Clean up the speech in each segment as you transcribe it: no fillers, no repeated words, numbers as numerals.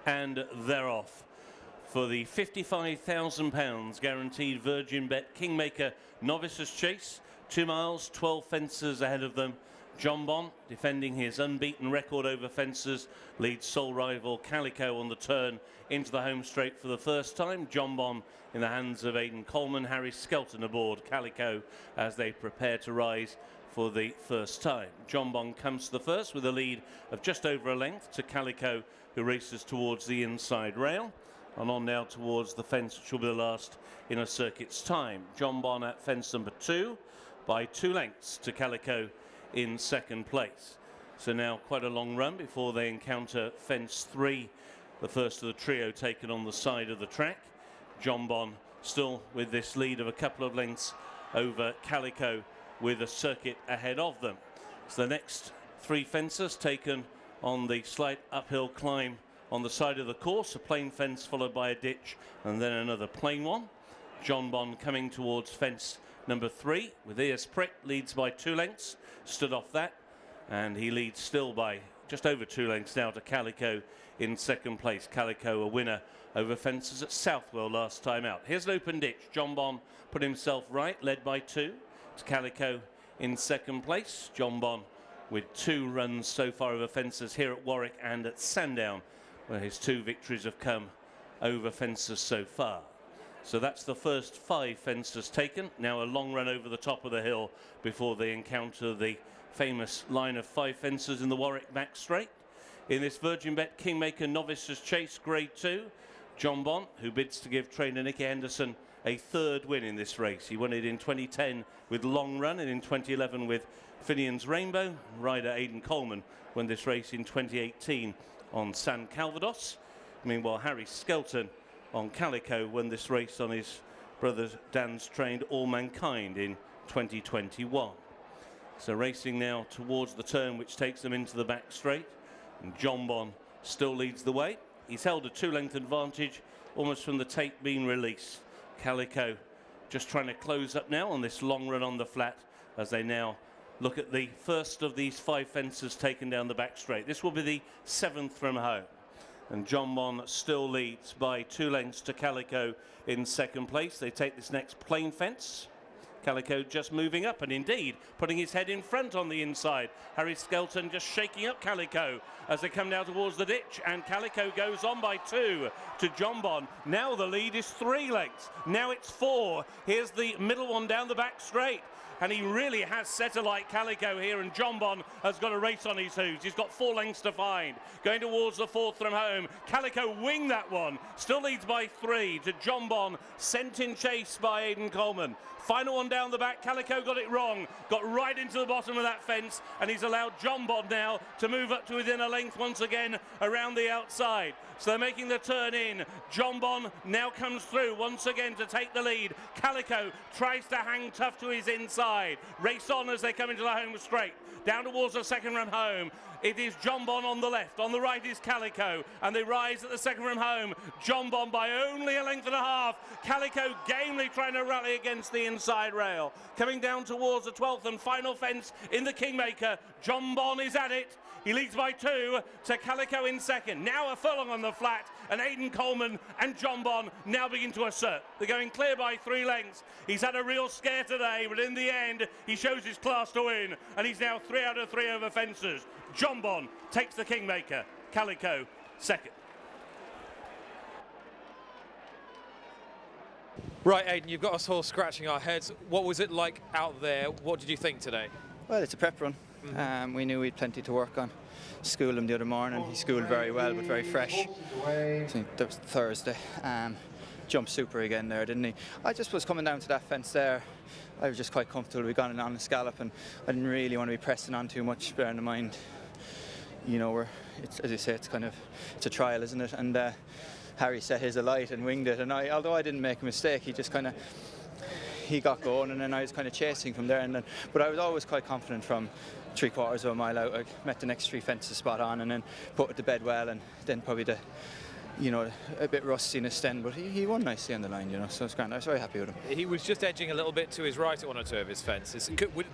And they're off for the £55,000 guaranteed Virgin Bet Kingmaker Novices Chase. 2 miles, 12 fences ahead of them. Jonbon, defending his unbeaten record over fences, leads sole rival Calico on the turn into the home straight for the first time. Jonbon in the hands of Aidan Coleman, Harry Skelton aboard Calico as they prepare to rise for the first time. Jonbon comes to the first with a lead of just over a length to Calico, who races towards the inside rail. And on now towards the fence, which will be the last in a circuit's time. Jonbon at fence number 2 by 2 lengths to Calico in second place. So now quite a long run before they encounter fence 3, the first of the trio taken on the side of the track. Jonbon still with this lead of a couple of lengths over Calico with a circuit ahead of them. So the next 3 fences taken on the slight uphill climb on the side of the course, a plain fence followed by a ditch and then another plain one. Jonbon coming towards fence number 3 with ears pricked, leads by 2 lengths, stood off that, and he leads still by just over 2 lengths now to Calico in second place. Calico a winner over fences at Southwell last time out. Here's an open ditch. Jonbon put himself right, led by 2 to Calico in second place. Jonbon with 2 runs so far over fences here at Warwick and at Sandown, where his 2 victories have come over fences so far. So that's the first 5 fences taken. Now a long run over the top of the hill before they encounter the famous line of 5 fences in the Warwick back straight. In this Virgin Bet Kingmaker Novices Chase Grade 2, Jonbon, who bids to give trainer Nicky Henderson a 3rd win in this race. He won it in 2010 with Long Run and in 2011 with Finian's Rainbow. Rider Aidan Coleman won this race in 2018 on San Calvados. Meanwhile, Harry Skelton on Calico won this race on his brother Dan's trained All Mankind in 2021. So racing now towards the turn which takes them into the back straight, and Jonbon still leads the way. He's held a 2-length advantage almost from the tape being released. Calico just trying to close up now on this long run on the flat as they now look at the first of these 5 fences taken down the back straight. This will be the 7th from home. And Jonbon still leads by 2 lengths to Calico in second place. They take this next plain fence. Calico just moving up and indeed putting his head in front on the inside. Harry Skelton just shaking up Calico as they come down towards the ditch, and Calico goes on by 2 to Jonbon. Now the lead is 3 lengths. Now it's 4. Here's the middle one down the back straight. And he really has set alight Calico here, and Jonbon has got a race on his hooves. He's got 4 lengths to find. Going towards the 4th from home. Calico winged that one. Still leads by 3 to Jonbon, sent in chase by Aidan Coleman. Final one down the back. Calico got it wrong. Got right into the bottom of that fence, and he's allowed Jonbon now to move up to within a length once again around the outside. So they're making the turn in. Jonbon now comes through once again to take the lead. Calico tries to hang tough to his inside. Race on as they come into the home straight. Down towards the 2nd run home. It is Jonbon on the left. On the right is Calico. And they rise at the 2nd run home. Jonbon by only a length and a half. Calico gamely trying to rally against the inside rail. Coming down towards the 12th and final fence in the Kingmaker. Jonbon is at it. He leads by 2 to Calico in second. Now a furlong on the flat, and Aidan Coleman and Jonbon now begin to assert. They're going clear by 3 lengths. He's had a real scare today, but in the end, he shows his class to win, and he's now 3 out of 3 over fences. Jonbon takes the Kingmaker. Calico second. Right, Aidan, you've got us all scratching our heads. What was it like out there? What did you think today? Well, it's a prep run. We knew we had plenty to work on. Schooled him the other morning. He schooled very well, but very fresh. I think that was Thursday. Jumped super again there, didn't he? I just was coming down to that fence there. I was just quite comfortable. We'd gone on the scallop, and I didn't really want to be pressing on too much, bearing in mind, you know, as you say, it's a trial, isn't it? And Harry set his alight and winged it, and although I didn't make a mistake, he got going, and then I was kind of chasing from there. But I was always quite confident from 3/4 of a mile out. I met the next 3 fences spot on, and then put it to bed well, and then probably the you know, a bit rusty in his stand, but he won nicely on the line, you know, so it's grand. I was very happy with him. He was just edging a little bit to his right at one or two of his fences.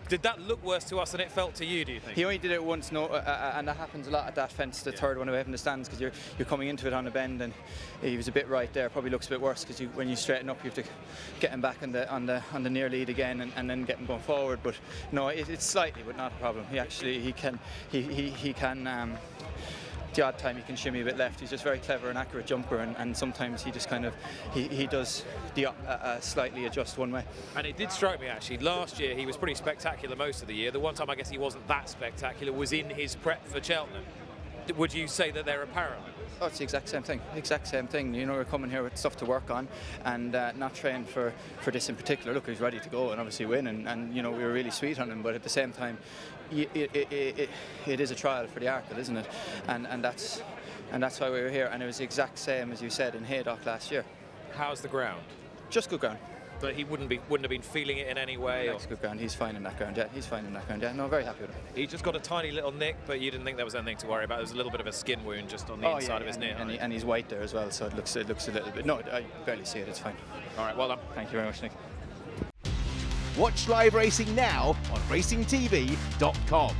Did that look worse to us than it felt to you, do you think? He only did it once, no, and that happens a lot at that fence, the third one away from the stands, because you're coming into it on a bend, and he was a bit right there. Probably looks a bit worse because when you straighten up, you have to get him back on the near lead again, and then get him going forward. But no, it's slightly, but not a problem. He can. The odd time he can shimmy a bit left. He's just very clever and accurate jumper, and sometimes he just kind of he does the slightly adjust one way. And it did strike me actually. Last year he was pretty spectacular most of the year. The one time I guess he wasn't that spectacular was in his prep for Cheltenham. Would you say that they're apparent? Oh, it's the exact same thing. Exact same thing. You know, we're coming here with stuff to work on, and not train for this in particular. Look, he's ready to go and obviously win, and you know, we were really sweet on him. But at the same time, it is a trial for the Arkle, isn't it? And that's why we were here. And it was the exact same as you said in Haydock last year. How's the ground? Just good ground. But he wouldn't have been feeling it in any way. It's good ground. He's fine in that ground. Yeah, he's fine in that ground. Yeah, no, very happy with him. He just got a tiny little nick, but you didn't think there was anything to worry about. There was a little bit of a skin wound just on the inside of his knee. And he's white there as well, so it looks a little bit. No, I barely see it. It's fine. All right, well done. Thank you very much, Nick. Watch live racing now on racingtv.com.